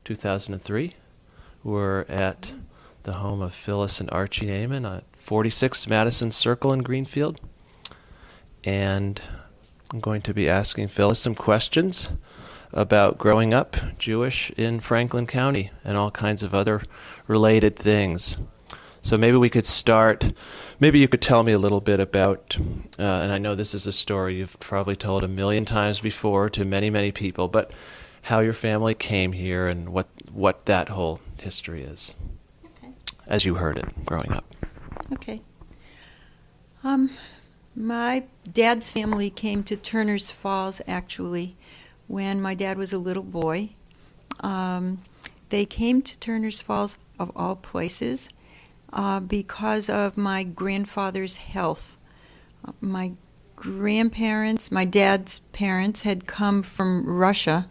2003. We're at the home of Phyllis and Archie Nahman at 46 Madison Circle in Greenfield. And I'm going to be asking Phyllis some questions about growing up Jewish in Franklin County and all kinds of other related things. So maybe we could start, maybe you could tell me a little bit about, and I know this is a story you've probably told a million times before to many, many people, but how your family came here and what that whole history is, Okay. as you heard it growing up. Okay. My dad's family came to Turner's Falls, actually, when my dad was a little boy. They came to Turner's Falls, of all places, because of my grandfather's health. My grandparents, my dad's parents, had come from Russia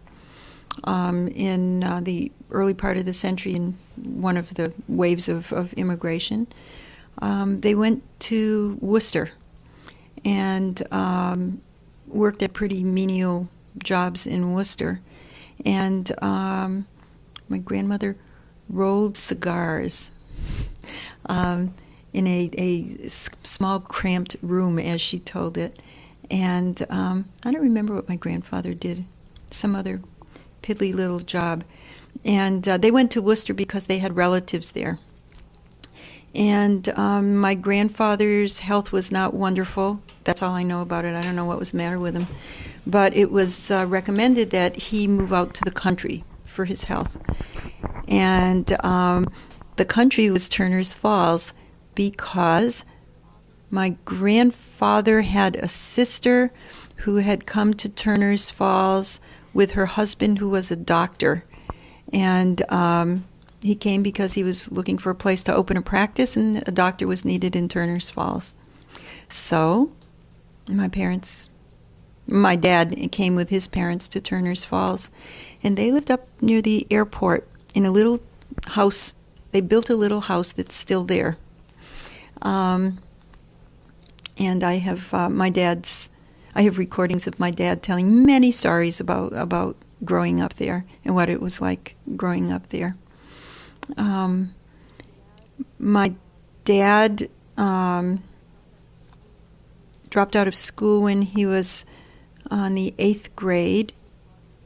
in the early part of the century in one of the waves of immigration. They went to Worcester and worked at pretty menial jobs in Worcester. And my grandmother rolled cigars in a small, cramped room, as she told it. And I don't remember what my grandfather did, some other piddly little job. And they went to Worcester because they had relatives there. And my grandfather's health was not wonderful. That's all I know about it. I don't know what was the matter with him. But it was recommended that he move out to the country for his health. And the country was Turner's Falls because my grandfather had a sister who had come to Turner's Falls with her husband, who was a doctor. And he came because he was looking for a place to open a practice, and a doctor was needed in Turner's Falls. So my dad came with his parents to Turner's Falls, and they lived up near the airport in a little house. They built a little house that's still there. And I have I have recordings of my dad telling many stories about growing up there and what it was like growing up there. My dad dropped out of school when he was on the 8th grade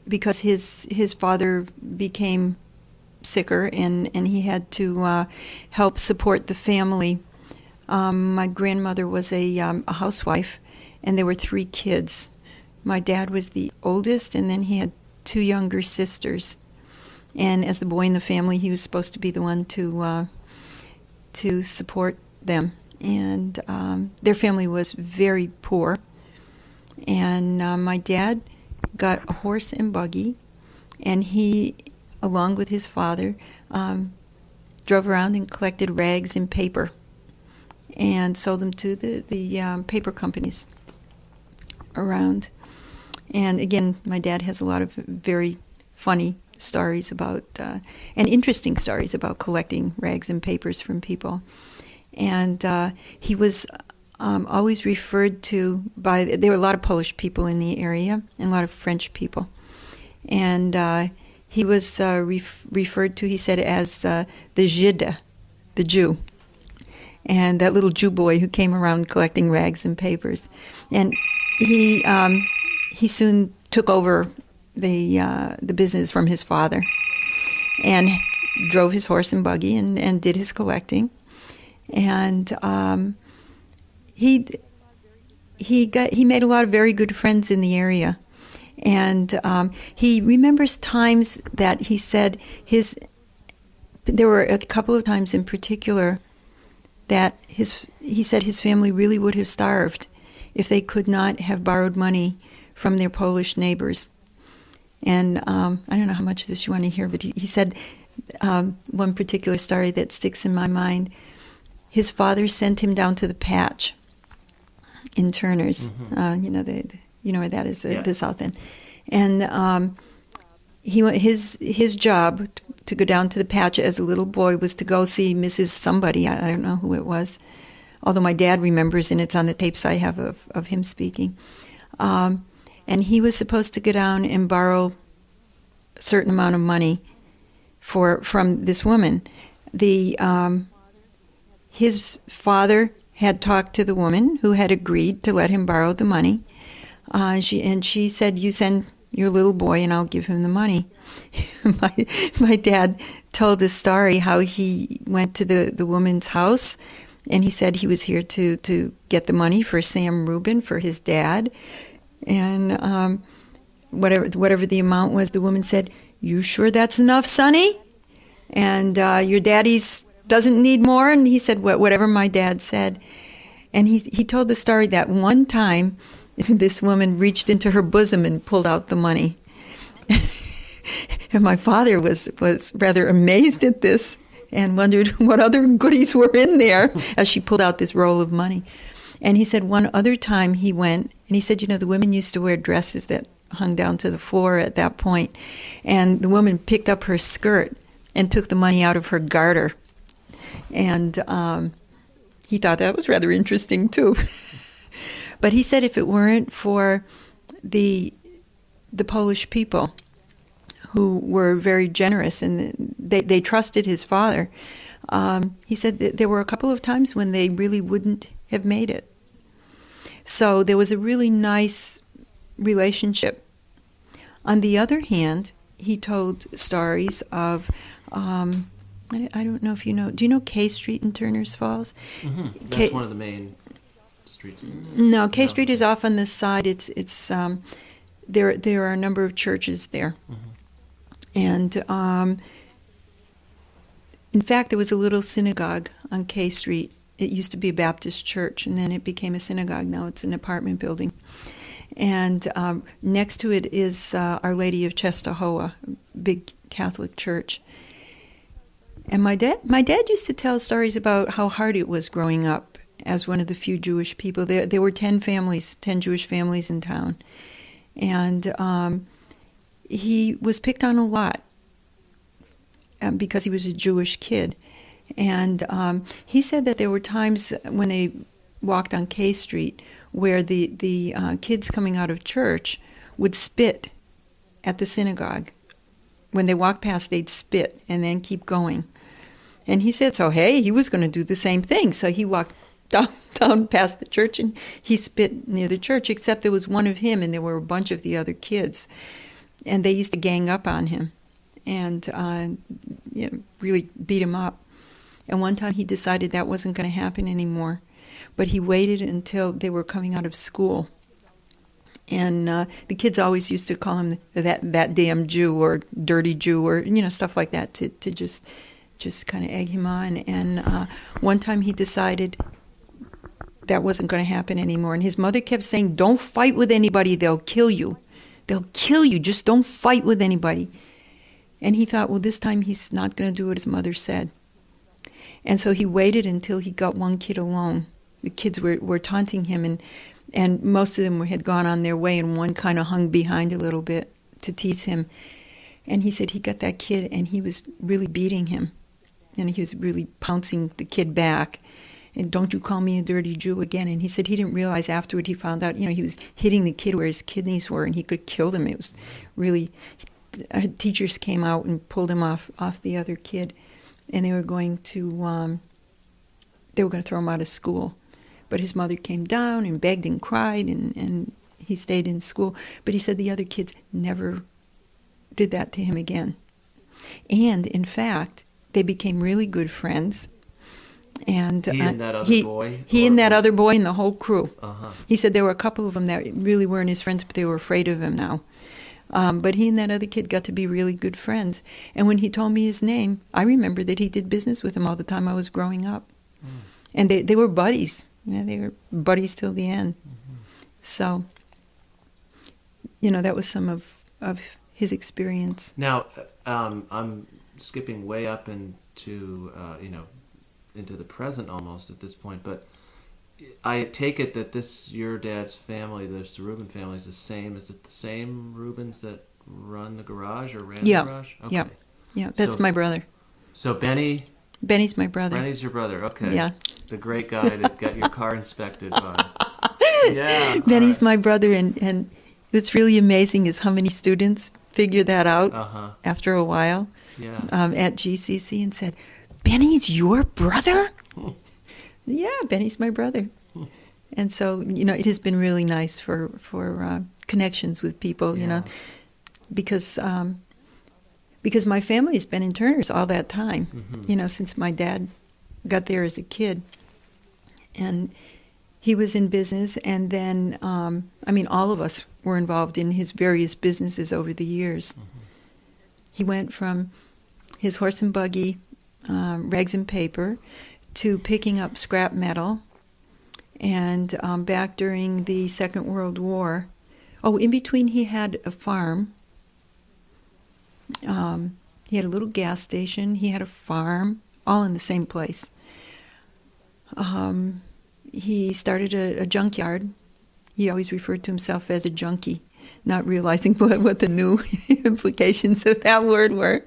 because his father became sicker and he had to help support the family. My grandmother was a housewife, and there were 3 kids. My dad was the oldest, and then he had 2 younger sisters. And as the boy in the family, he was supposed to be the one to support them. And their family was very poor. And my dad got a horse and buggy, and he, along with his father, drove around and collected rags and paper and sold them to the paper companies around. And again, my dad has a lot of very funny stories about, and interesting stories about collecting rags and papers from people. And he was always referred to by, there were a lot of Polish people in the area and a lot of French people. And he was referred to, he said, as the Żyd, the Jew. And that little Jew boy who came around collecting rags and papers. And he soon took over the business from his father and drove his horse and buggy and did his collecting. And he made a lot of very good friends in the area. And he remembers times that he said there were a couple of times in particular that he said his family really would have starved if they could not have borrowed money from their Polish neighbors. And I don't know how much of this you want to hear, but he said one particular story that sticks in my mind. His father sent him down to the patch in Turner's. Mm-hmm. You know where that is, the South End. And his job to go down to the patch as a little boy was to go see Mrs. Somebody. I don't know who it was, although my dad remembers, and it's on the tapes I have of him speaking. And he was supposed to go down and borrow a certain amount of money from this woman. His father had talked to the woman who had agreed to let him borrow the money. She said, "You send your little boy, and I'll give him the money." My dad told the story how he went to the woman's house, and he said he was here to get the money for Sam Rubin, for his dad, and whatever the amount was, the woman said, "You sure that's enough, Sonny? And your daddy's doesn't need more?" And he said, "Whatever my dad said." And he told the story that one time this woman reached into her bosom and pulled out the money. And my father was rather amazed at this and wondered what other goodies were in there as she pulled out this roll of money. And he said one other time he went, and he said, the women used to wear dresses that hung down to the floor at that point. And the woman picked up her skirt and took the money out of her garter. And he thought that was rather interesting, too. But he said if it weren't for the Polish people, who were very generous, and they trusted his father, he said that there were a couple of times when they really wouldn't have made it. So there was a really nice relationship. On the other hand, he told stories of, I don't know if you know, do you know K Street in Turner's Falls? Mm-hmm. That's one of the main streets. No, K Street is off on this side. There are a number of churches there. Mm-hmm. And in fact, there was a little synagogue on K Street. It used to be a Baptist church, and then it became a synagogue. Now it's an apartment building. And next to it is Our Lady of Czestochowa, a big Catholic church. And my dad used to tell stories about how hard it was growing up as one of the few Jewish people. There were 10 Jewish families in town. And he was picked on a lot because he was a Jewish kid. And he said that there were times when they walked on K Street where the kids coming out of church would spit at the synagogue. When they walked past, they'd spit and then keep going. And he said, so hey, he was going to do the same thing. So he walked down past the church and he spit near the church, except there was one of him and there were a bunch of the other kids. And they used to gang up on him and really beat him up. And one time he decided that wasn't going to happen anymore. But he waited until they were coming out of school. And the kids always used to call him that damn Jew or dirty Jew or, stuff like that to just kind of egg him on. And one time he decided that wasn't going to happen anymore. And his mother kept saying, don't fight with anybody, they'll kill you. They'll kill you, just don't fight with anybody. And he thought, well, this time he's not going to do what his mother said. And so he waited until he got one kid alone. The kids were taunting him, and most of them had gone on their way, and one kind of hung behind a little bit to tease him. And he said he got that kid, and he was really beating him. And he was really pouncing the kid back. And don't you call me a dirty Jew again. And he said he didn't realize afterward he found out, he was hitting the kid where his kidneys were, and he could kill them. It was really, teachers came out and pulled him off the other kid. And they were going to throw him out of school. But his mother came down and begged and cried, and he stayed in school. But he said the other kids never did that to him again. And, in fact, they became really good friends. And he and that other boy? He and that other boy and the whole crew. Uh-huh. He said there were a couple of them that really weren't his friends, but they were afraid of him now. But he and that other kid got to be really good friends. And when he told me his name, I remember that he did business with him all the time I was growing up. Mm. And they were buddies. They were buddies till the end. Mm-hmm. So, that was some of his experience. Now, I'm skipping way up into, into the present almost at this point, but I take it that your dad's family, the Rubin family, is the same. Is it the same Rubins that run the garage or ran the garage? Okay. Yeah. That's my brother. So Benny's my brother. Benny's your brother. Okay. Yeah. The great guy that got your car inspected by. Yeah. Benny's my brother, and What's really amazing is how many students figured that out Uh-huh. after a while Yeah. at GCC and said, "Benny's your brother?" Yeah, Benny's my brother. And so, it has been really nice for connections with people, Yeah. because my family has been in Turner's all that time, since my dad got there as a kid. And he was in business, and then, all of us were involved in his various businesses over the years. He went from his horse and buggy, rags and paper, to picking up scrap metal, and back during the Second World War. Oh, in between he had a farm. He had a little gas station. He had a farm, all in the same place. He started a junkyard. He always referred to himself as a junkie, not realizing what the new implications of that word were.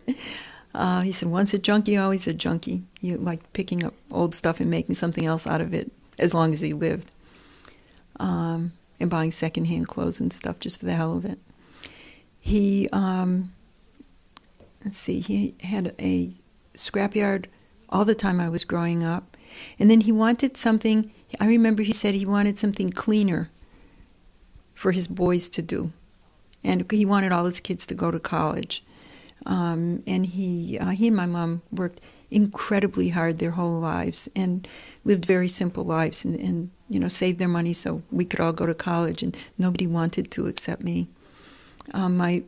He said, once a junkie, always a junkie. He liked picking up old stuff and making something else out of it as long as he lived. And buying secondhand clothes and stuff just for the hell of it. He, he had a scrapyard all the time I was growing up. And then he wanted something, I remember he said he wanted something cleaner for his boys to do. And he wanted all his kids to go to college. And he and my mom worked incredibly hard their whole lives and lived very simple lives and saved their money so we could all go to college, and nobody wanted to except me. My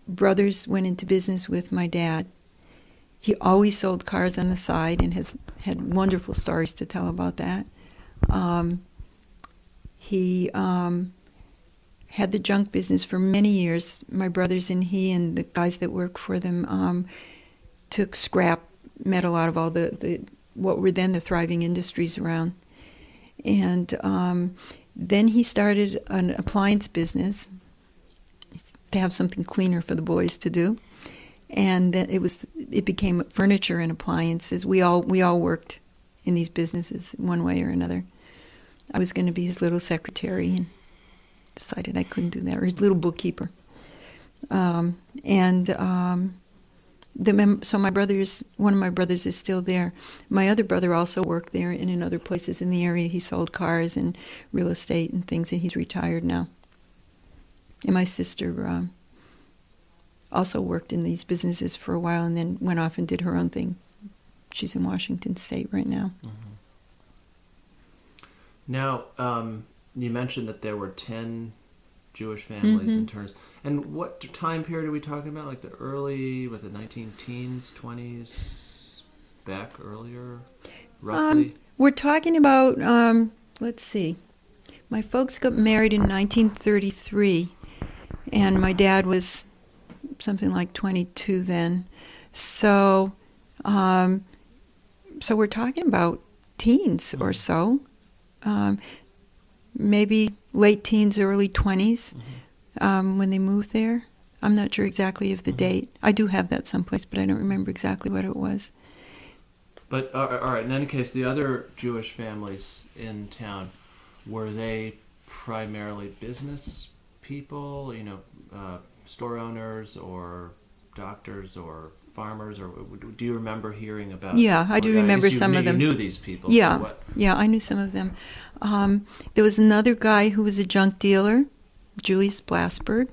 brothers went into business with my dad. He always sold cars on the side and has had wonderful stories to tell about that. He had the junk business for many years. My brothers and he and the guys that worked for them took scrap metal out of all the what were then the thriving industries around. And then he started an appliance business to have something cleaner for the boys to do. And then it became furniture and appliances. We all worked in these businesses one way or another. I was going to be his little secretary and decided I couldn't do that, or his little bookkeeper. So my one of my brothers is still there. My other brother also worked there and in other places in the area. He sold cars and real estate and things, and he's retired now. And my sister also worked in these businesses for a while and then went off and did her own thing. She's in Washington State right now. Mm-hmm. Now, you mentioned that there were 10 Jewish families in Turner's. And what time period are we talking about? Like the early, the 19-teens, 20s, back earlier, roughly? We're talking about, let's see. My folks got married in 1933, and my dad was something like 22 then. So we're talking about teens or so. Maybe late teens, early 20s when they moved there. I'm not sure exactly of the date. I do have that someplace, but I don't remember exactly what it was. But, all right, in any case, the other Jewish families in town, were they primarily business people, store owners or doctors or farmers, or do you remember hearing about? Yeah, I do remember some of them. You knew these people. Yeah, so what? Yeah, I knew some of them. There was another guy who was a junk dealer, Julius Blasberg.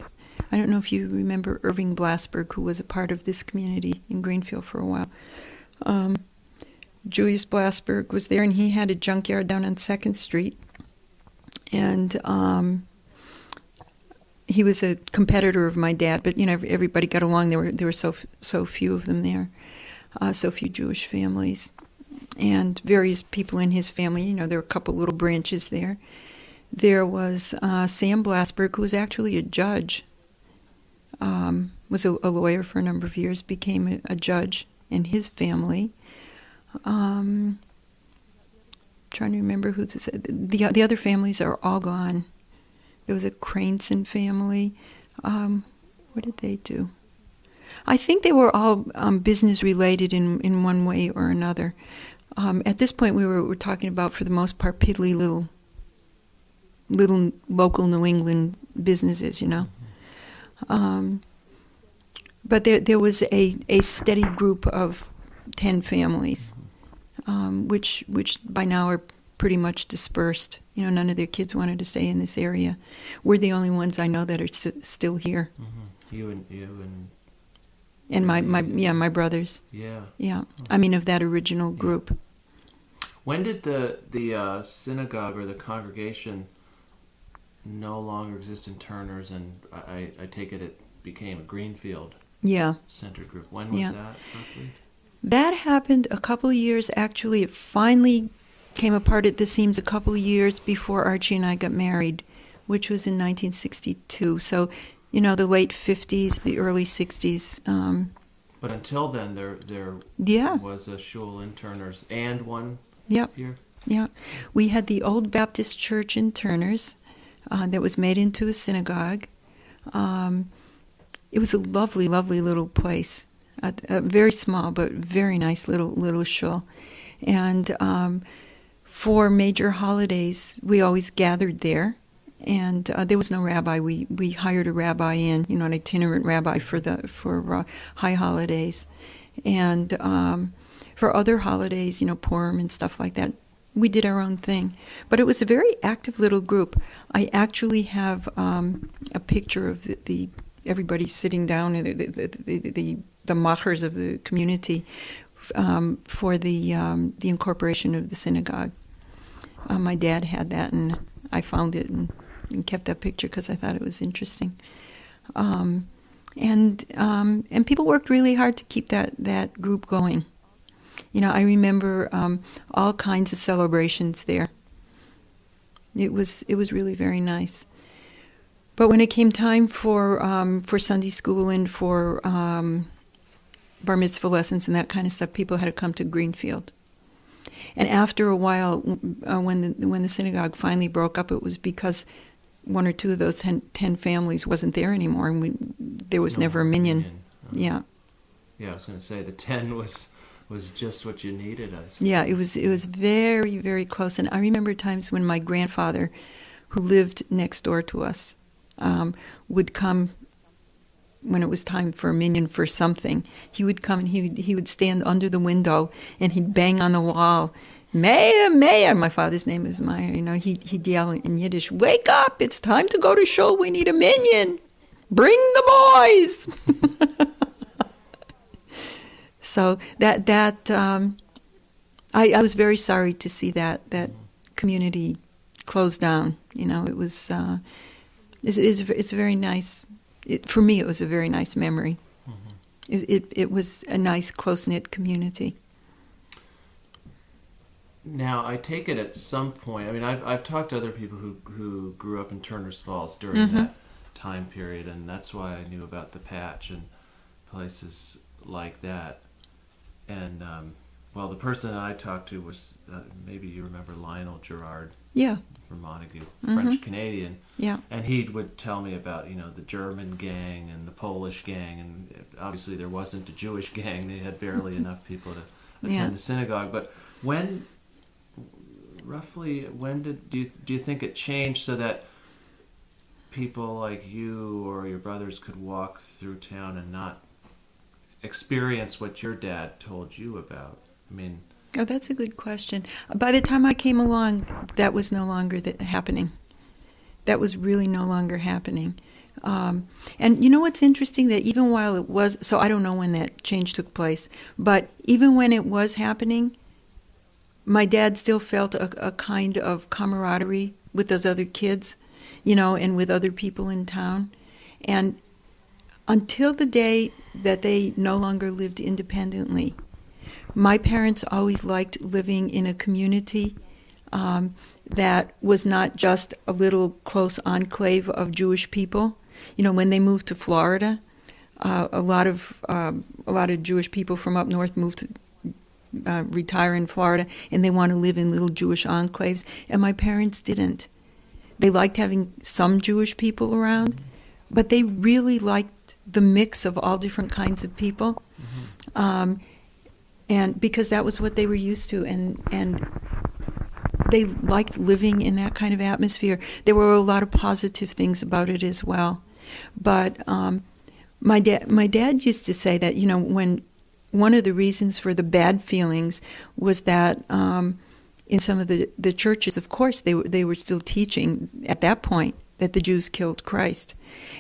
I don't know if you remember Irving Blasberg, who was a part of this community in Greenfield for a while. Julius Blasberg was there, and he had a junkyard down on 2nd Street. And he was a competitor of my dad, but everybody got along. There were so few of them there, so few Jewish families, and various people in his family. There were a couple little branches there. There was Sam Blasberg, who was actually a judge. Was a lawyer for a number of years, became a judge, and his family. Trying to remember who the other families are all gone. There was a Craneson family. What did they do? I think they were all business related in one way or another. At this point, we're talking about, for the most part, piddly little little local New England businesses, you know. But there was a steady group of 10 families, which by now are pretty much dispersed. You know, none of their kids wanted to stay in this area. We're the only ones I know that are still here. You and my brothers. Yeah. Yeah. I mean, of that original group. When did the synagogue or the congregation no longer exist in Turner's, and I take it became a Greenfield centered group? When was that roughly? That happened a couple of years. Actually, it finally came apart at the seams a couple of years before Archie and I got married, which was in 1962. So, you know, the late 50s, the early 60s. But until then, there was a shul in Turner's and one here? Yeah. We had the old Baptist church in Turner's that was made into a synagogue. It was a lovely, lovely little place. Very small, but very nice little shul. And for major holidays, we always gathered there. And there was no rabbi. We hired a rabbi in, you know, an itinerant rabbi for high holidays. And for other holidays, you know, Purim and stuff like that, we did our own thing. But it was a very active little group. I actually have a picture of the everybody sitting down, the machers of the community for the incorporation of the synagogue. My dad had that, and I found it and kept that picture because I thought it was interesting. And people worked really hard to keep that group going. You know, I remember all kinds of celebrations there. It was really very nice. But when it came time for Sunday school and for bar mitzvah lessons and that kind of stuff, people had to come to Greenfield. And after a while, when the synagogue finally broke up, it was because one or two of those 10 families wasn't there anymore, and there was never a minyan. Yeah. Yeah, I was going to say the 10 was just what you needed. Yeah, it was very, very close. And I remember times when my grandfather, who lived next door to us, would come when it was time for a minyan for something. He would come and he would stand under the window and he'd bang on the wall, "Meir, Meir." My father's name is Meir. You know, he'd yell in Yiddish, "Wake up! It's time to go to shul. We need a minyan. Bring the boys." So I was very sorry to see that community close down. You know, it was it's very nice. For me, it was a very nice memory. It was a nice, close-knit community. Now, I take it at some point, I mean, I've talked to other people who grew up in Turner's Falls during that time period, and that's why I knew about the Patch and places like that. And, well, the person I talked to was, maybe you remember Lionel Gerard. Yeah. From Montague, French-Canadian. Yeah. And he would tell me about, you know, the German gang and the Polish gang, and obviously there wasn't a Jewish gang. They had barely enough people to attend the synagogue. But roughly when do you think it changed so that people like you or your brothers could walk through town and not experience what your dad told you about? I mean... Oh, that's a good question. By the time I came along, that was no longer happening. That was really no longer happening. And you know what's interesting? That even while it was... So I don't know when that change took place, but even when it was happening, my dad still felt a kind of camaraderie with those other kids, you know, and with other people in town. And until the day that they no longer lived independently, my parents always liked living in a community that was not just a little close enclave of Jewish people. You know, when they moved to Florida, a lot of Jewish people from up north moved to retire in Florida, and they want to live in little Jewish enclaves. And my parents didn't. They liked having some Jewish people around, but they really liked the mix of all different kinds of people. And because that was what they were used to, and they liked living in that kind of atmosphere. There were a lot of positive things about it as well. But my dad used to say that, when one of the reasons for the bad feelings was that in some of the churches, of course, they were still teaching at that point that the Jews killed Christ.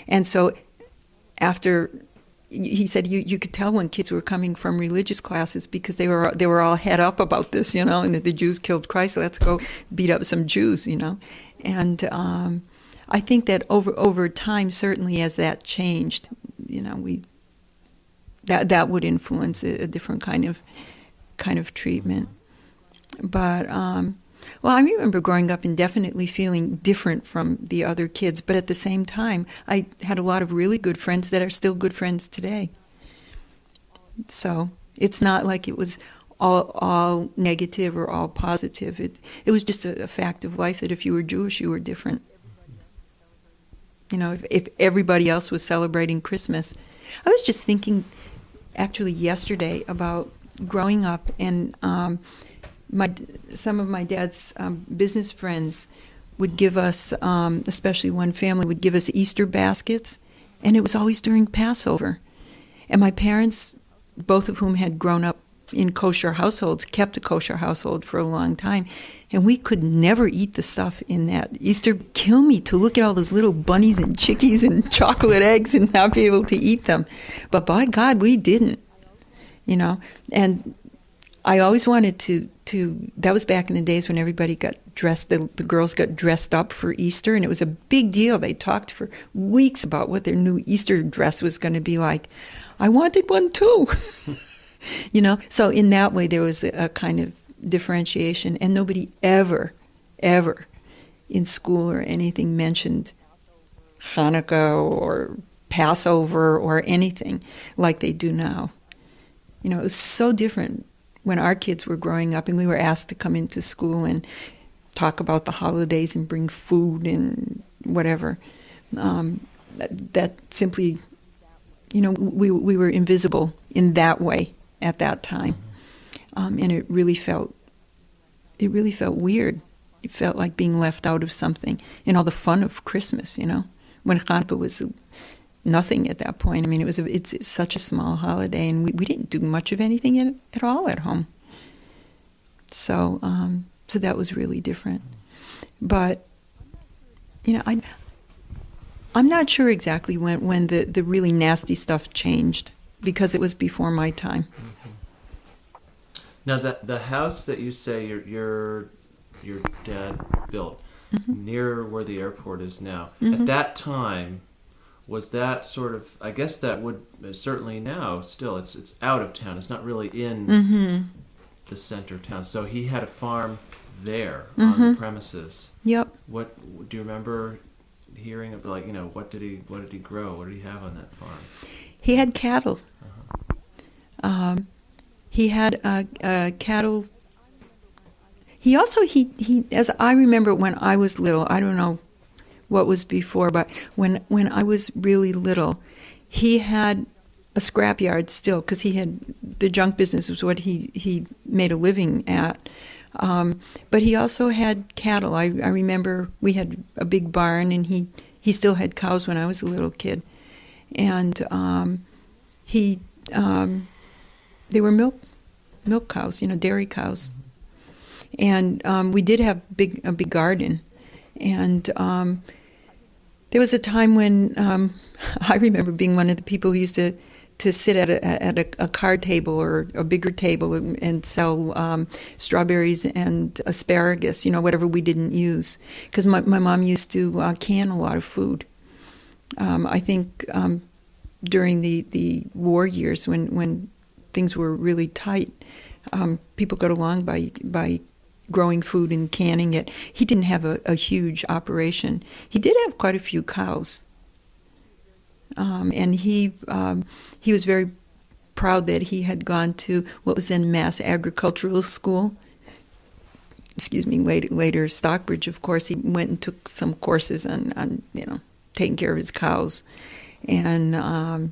And so after, he said you could tell when kids were coming from religious classes because they were all head up about this, and that the Jews killed Christ, so let's go beat up some Jews, And I think that over time, certainly as that changed, that would influence a different kind of treatment. But I remember growing up and definitely feeling different from the other kids. But at the same time, I had a lot of really good friends that are still good friends today. So it's not like it was all negative or all positive. It was just a fact of life that if you were Jewish, you were different. If everybody else was celebrating Christmas. I was just thinking, actually, yesterday about growing up, and some of my dad's business friends would give us, especially one family, would give us Easter baskets, and it was always during Passover. And my parents, both of whom had grown up in kosher households, kept a kosher household for a long time, and we could never eat the stuff in that. Easter kill me to look at all those little bunnies and chickies and chocolate eggs and not be able to eat them. But by God, we didn't, And I always wanted to that was back in the days when everybody got dressed, the girls got dressed up for Easter, and it was a big deal. They talked for weeks about what their new Easter dress was going to be like. I wanted one too. So in that way there was a kind of differentiation, and nobody ever in school or anything mentioned Hanukkah or Passover or anything like they do now. It was so different when our kids were growing up and we were asked to come into school and talk about the holidays and bring food and whatever. That simply, we were invisible in that way at that time. And it really felt weird. It felt like being left out of something, and all the fun of Christmas, when Hanukkah was nothing at that point. It's such a small holiday, and we didn't do much of anything at all at home. So that was really different. But I'm not sure exactly when the really nasty stuff changed, because it was before my time. Now, the house that you say your dad built near where the airport is now, at that time, was that sort of, I guess that would, certainly now, still, it's out of town. It's not really in the center of town. So he had a farm there on the premises. Yep. What do you remember hearing of, what did he grow? What did he have on that farm? He had cattle. He had cattle. He also, as I remember when I was little, I don't know what was before, but when I was really little, he had a scrapyard still, because the junk business was what he made a living at. But he also had cattle. I remember we had a big barn, and he still had cows when I was a little kid. And they were milk cows, dairy cows. And we did have a big garden. And there was a time when I remember being one of the people who used to sit at a card table or a bigger table and sell strawberries and asparagus, whatever we didn't use. Because my mom used to can a lot of food. I think during the war years when things were really tight, people got along by growing food and canning it. He didn't have a huge operation. He did have quite a few cows. And he was very proud that he had gone to what was then Mass Agricultural School. Later Stockbridge, of course. He went and took some courses on taking care of his cows. And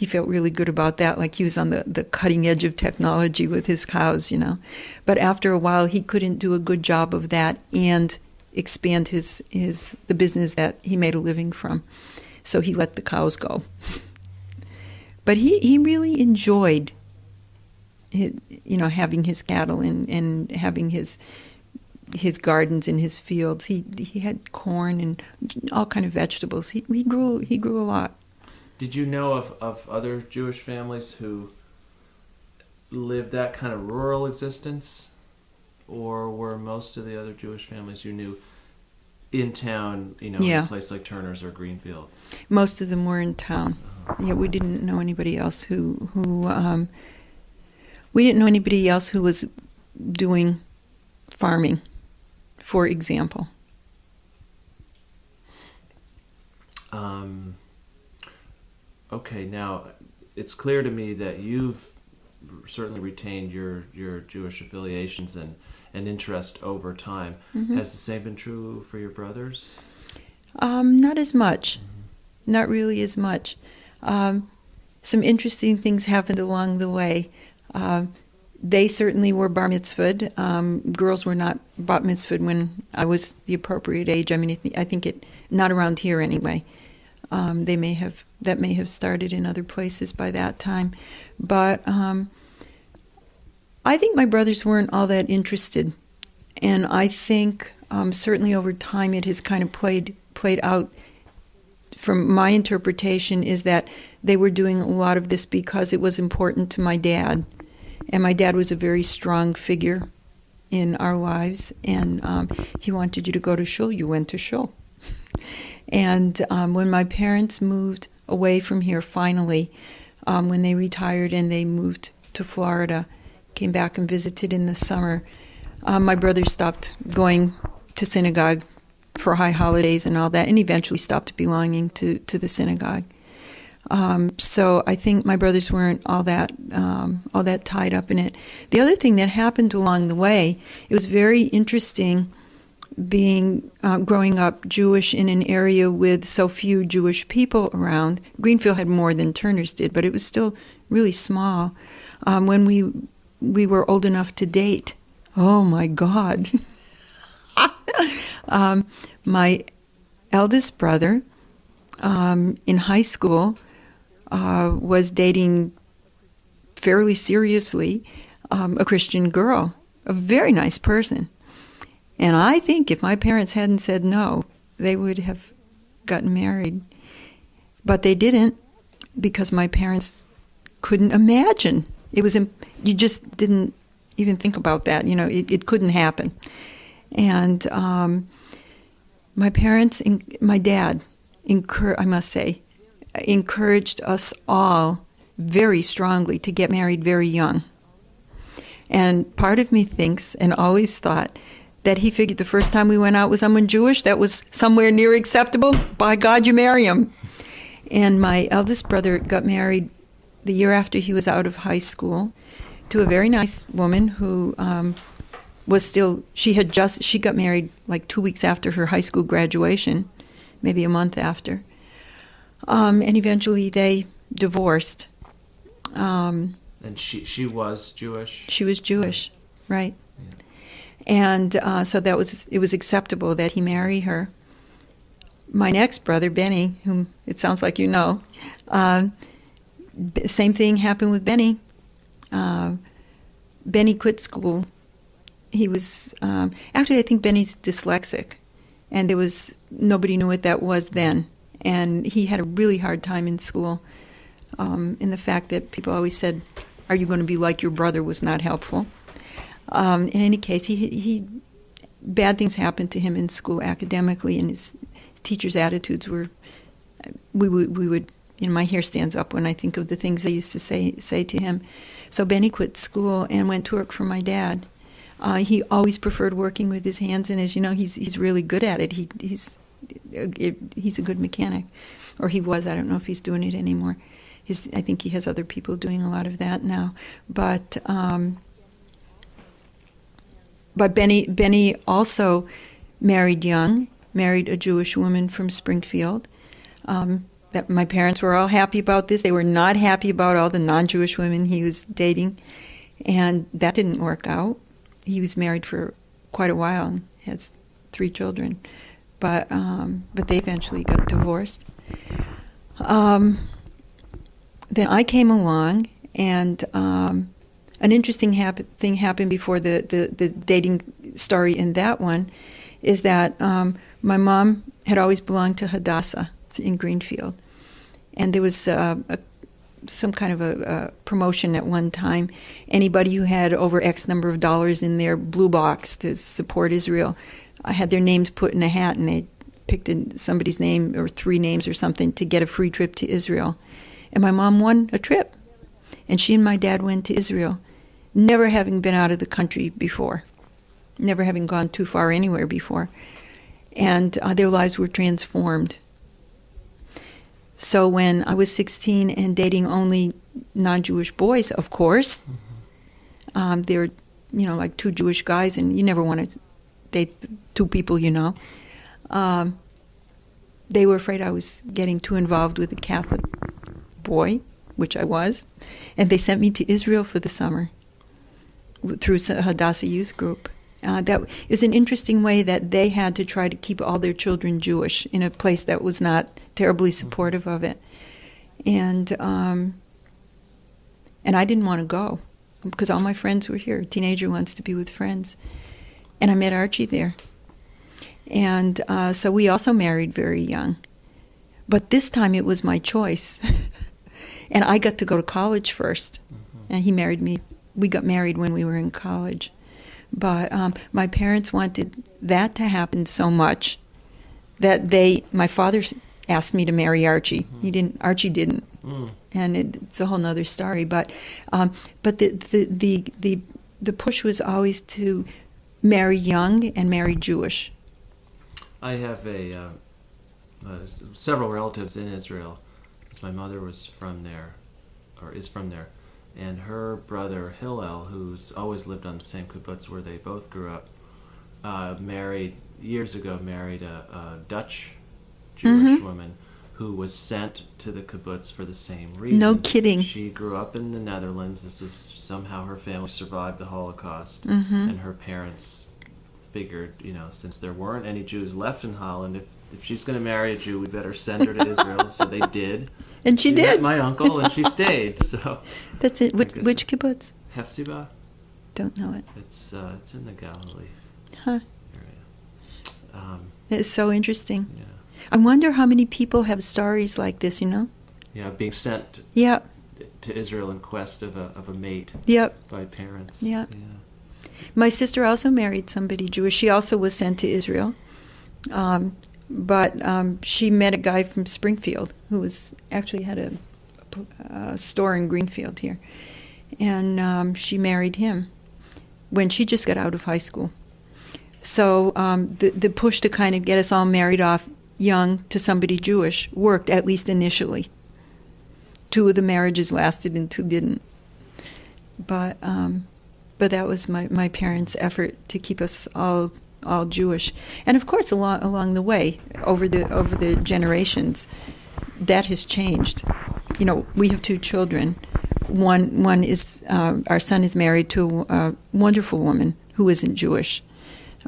he felt really good about that, like he was on the cutting edge of technology with his cows, But after a while, he couldn't do a good job of that and expand the business that he made a living from. So he let the cows go. But he really enjoyed, having his cattle and having his gardens and his fields. He had corn and all kind of vegetables. He grew a lot. Did you know of other Jewish families who lived that kind of rural existence? Or were most of the other Jewish families you knew in town, in a place like Turner's or Greenfield? Most of them were in town. Yeah, we didn't know anybody else who was doing farming, for example. Okay, now it's clear to me that you've certainly retained your Jewish affiliations and interest over time. Mm-hmm. Has the same been true for your brothers? Not as much. Mm-hmm. Not really as much. Some interesting things happened along the way. They certainly were bar mitzvahed. Girls were not bat mitzvahed when I was the appropriate age. I mean, I think not around here anyway. That may have started in other places by that time, but I think my brothers weren't all that interested, and I think certainly over time it has kind of played out. From my interpretation, is that they were doing a lot of this because it was important to my dad, and my dad was a very strong figure in our lives, and he wanted you to go to shul. You went to shul. And when my parents moved away from here finally, when they retired and they moved to Florida, came back and visited in the summer, my brother stopped going to synagogue for high holidays and all that, and eventually stopped belonging to the synagogue. So I think my brothers weren't all that tied up in it. The other thing that happened along the way, it was very interesting growing up Jewish in an area with so few Jewish people around. Greenfield had more than Turner's did, but it was still really small. When we were old enough to date, oh my God. My eldest brother in high school was dating fairly seriously a Christian girl, a very nice person. And I think if my parents hadn't said no, they would have gotten married. But they didn't, because my parents couldn't imagine. You just didn't even think about that. It couldn't happen. And my parents, my dad, I must say, encouraged us all very strongly to get married very young. And part of me thinks, and always thought, that he figured the first time we went out with someone Jewish, that was somewhere near acceptable. By God, you marry him. And my eldest brother got married the year after he was out of high school to a very nice woman who she got married like 2 weeks after her high school graduation, maybe a month after. And eventually they divorced. And she was Jewish? She was Jewish, right. Yeah. And so it was acceptable that he marry her. My next brother, Benny, whom it sounds like you know, same thing happened with Benny. Benny quit school. He was, actually I think Benny's dyslexic, and nobody knew what that was then. And he had a really hard time in school. And the fact that people always said, "Are you going to be like your brother?" was not helpful. In any case, bad things happened to him in school academically, and his teachers' attitudes were, we would, my hair stands up when I think of the things they used to say to him. So Benny quit school and went to work for my dad. He always preferred working with his hands, and as you know, he's really good at it. He's a good mechanic, or he was. I don't know if he's doing it anymore. I think he has other people doing a lot of that now. But Benny also married young, married a Jewish woman from Springfield. that my parents were all happy about this. They were not happy about all the non-Jewish women he was dating, and that didn't work out. He was married for quite a while and has 3 children, but they eventually got divorced. Then I came along, and an interesting thing happened before the dating story in that one, is that my mom had always belonged to Hadassah in Greenfield, and there was some kind of a promotion at one time. Anybody who had over X number of dollars in their blue box to support Israel had their names put in a hat, and they picked somebody's name or 3 names or something to get a free trip to Israel. And my mom won a trip, and she and my dad went to Israel, never having been out of the country before, never having gone too far anywhere before. And their lives were transformed. So when I was 16 and dating only non-Jewish boys, of course, they were, like 2 Jewish guys, and you never want to date 2 people, they were afraid I was getting too involved with a Catholic boy, which I was, and they sent me to Israel for the summer through Hadassah Youth Group. That is an interesting way that they had to try to keep all their children Jewish in a place that was not terribly supportive of it. And I didn't want to go because all my friends were here. A teenager wants to be with friends. And I met Archie there. And so we also married very young. But this time it was my choice. And I got to go to college first. And he married me. We got married when we were in college. But my parents wanted that to happen so much that my father asked me to marry Archie. Archie didn't. And it's a whole nother story. But the push was always to marry young and marry Jewish. I have several relatives in Israel, because my mother was from there, or is from there. And her brother Hillel, who's always lived on the same kibbutz where they both grew up, years ago married a Dutch Jewish woman who was sent to the kibbutz for the same reason. No kidding. She grew up in the Netherlands. This was somehow her family survived the Holocaust, and her parents figured, since there weren't any Jews left in Holland, if she's going to marry a Jew, we better send her to Israel. So they did. And she did. Met my uncle, and she stayed. So that's it. Which kibbutz? Hefzibah. Don't know it. It's in the Galilee area. It's so interesting. Yeah. I wonder how many people have stories like this. Yeah, being sent. Yep. To Israel in quest of a mate. Yep. By parents. Yep. Yeah. My sister also married somebody Jewish. She also was sent to Israel. But she met a guy from Springfield who actually had a store in Greenfield here. And she married him when she just got out of high school. So the push to kind of get us all married off young to somebody Jewish worked, at least initially. 2 of the marriages lasted and 2 didn't. But that was my parents' effort to keep us all Jewish. And of course, along the way, over the generations, that has changed. We have 2 children. One is our son is married to a wonderful woman who isn't Jewish.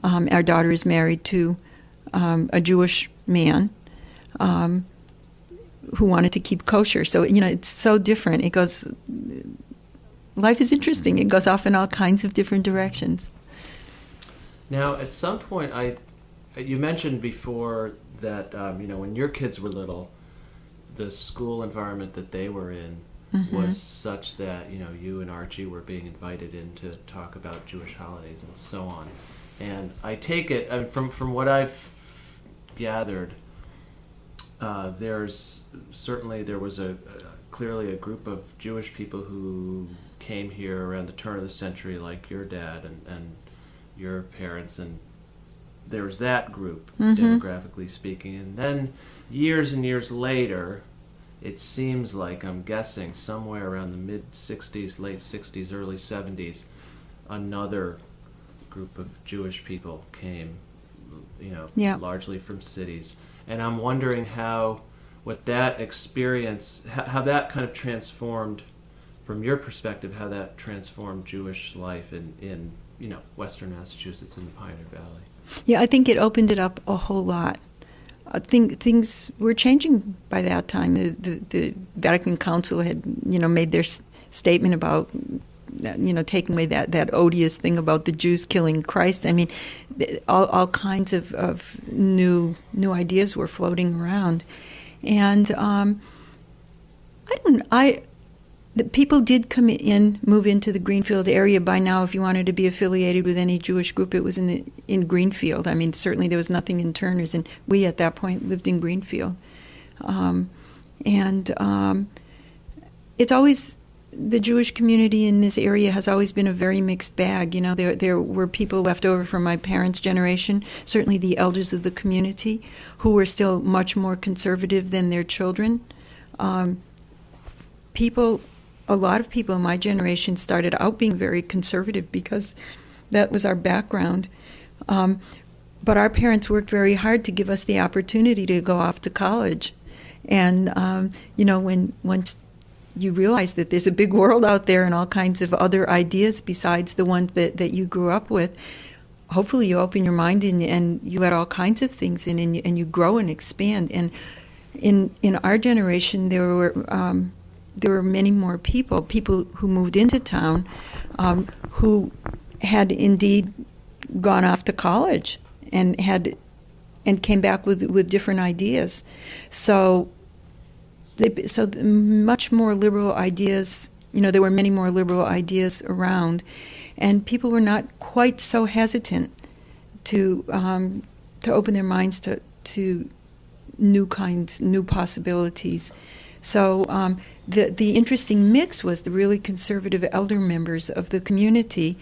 Our daughter is married to a Jewish man who wanted to keep kosher. So it's so different. Life is interesting. It goes off in all kinds of different directions. Now, at some point, you mentioned before that when your kids were little, the school environment that they were in was such that you and Archie were being invited in to talk about Jewish holidays and so on. And I take it from what I've gathered, there was clearly a group of Jewish people who came here around the turn of the century, like your dad and your parents, and there was that group, demographically speaking. And then years and years later, it seems like, I'm guessing, somewhere around the mid-'60s, late 60s, early 70s, another group of Jewish people came, largely from cities. And I'm wondering what that experience, how that kind of transformed, from your perspective, how that transformed Jewish life in Western Massachusetts in the Pioneer Valley. Yeah, I think it opened it up a whole lot. I think things were changing by that time. The Vatican Council had, made their statement about, taking away that odious thing about the Jews killing Christ. I mean, all kinds of new ideas were floating around, and the people did move into the Greenfield area. By now, if you wanted to be affiliated with any Jewish group, it was in Greenfield. I mean, certainly there was nothing in Turner's, and we at that point lived in Greenfield. It's always, the Jewish community in this area has always been a very mixed bag. There were people left over from my parents' generation, certainly the elders of the community, who were still much more conservative than their children. A lot of people in my generation started out being very conservative because that was our background. But our parents worked very hard to give us the opportunity to go off to college. And, once you realize that there's a big world out there and all kinds of other ideas besides the ones that you grew up with, hopefully you open your mind and you let all kinds of things in, and you grow and expand. And in our generation, there were many more people who moved into town who had indeed gone off to college and came back with different ideas. So much more liberal ideas. There were many more liberal ideas around, and people were not quite so hesitant to open their minds to new possibilities. So the interesting mix was the really conservative elder members of the community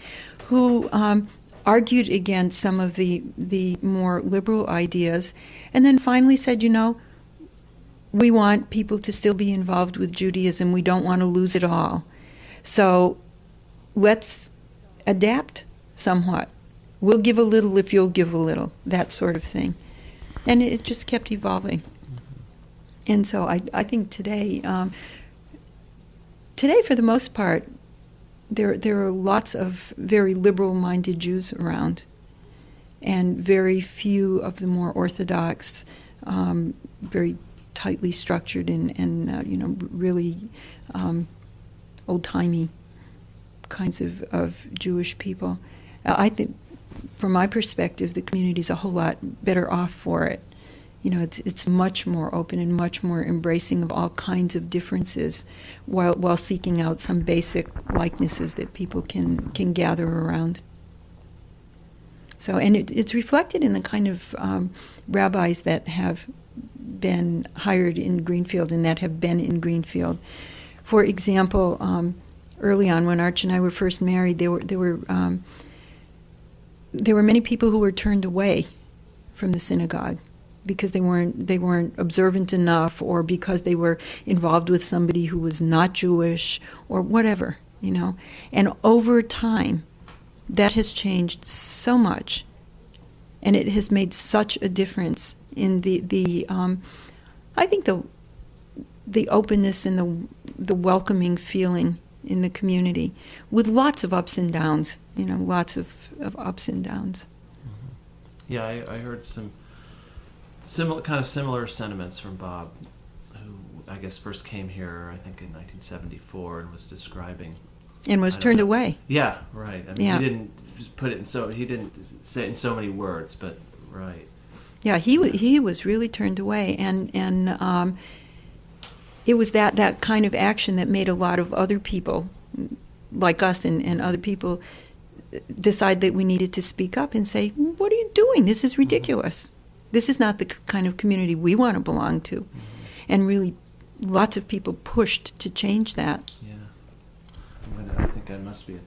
who argued against some of the more liberal ideas, and then finally said, we want people to still be involved with Judaism. We don't want to lose it all. So let's adapt somewhat. We'll give a little if you'll give a little, that sort of thing. And it just kept evolving. And so I think today, for the most part, there are lots of very liberal-minded Jews around, and very few of the more orthodox, very tightly structured and really old-timey kinds of Jewish people. I think, from my perspective, the community is a whole lot better off for it. It's much more open and much more embracing of all kinds of differences, while seeking out some basic likenesses that people can gather around. So, and it's reflected in the kind of rabbis that have been hired in Greenfield and that have been in Greenfield. For example, early on when Arch and I were first married, there were many people who were turned away from the synagogue because they weren't observant enough, or because they were involved with somebody who was not Jewish, or whatever, And over time, that has changed so much, and it has made such a difference in the I think the openness and the welcoming feeling in the community, with lots of ups and downs, lots of ups and downs. Mm-hmm. Yeah, I heard some similar sentiments from Bob, who I guess first came here, I think, in 1974, and was describing. And was turned away. Yeah, right. I mean, yeah. He didn't say it in so many words, but right. Yeah, he was really turned away, and it was that kind of action that made a lot of other people, like us and other people, decide that we needed to speak up and say, "What are you doing? This is ridiculous. Mm-hmm. This is not the kind of community we want to belong to." Mm-hmm. And really, lots of people pushed to change that. Yeah, I think I must be.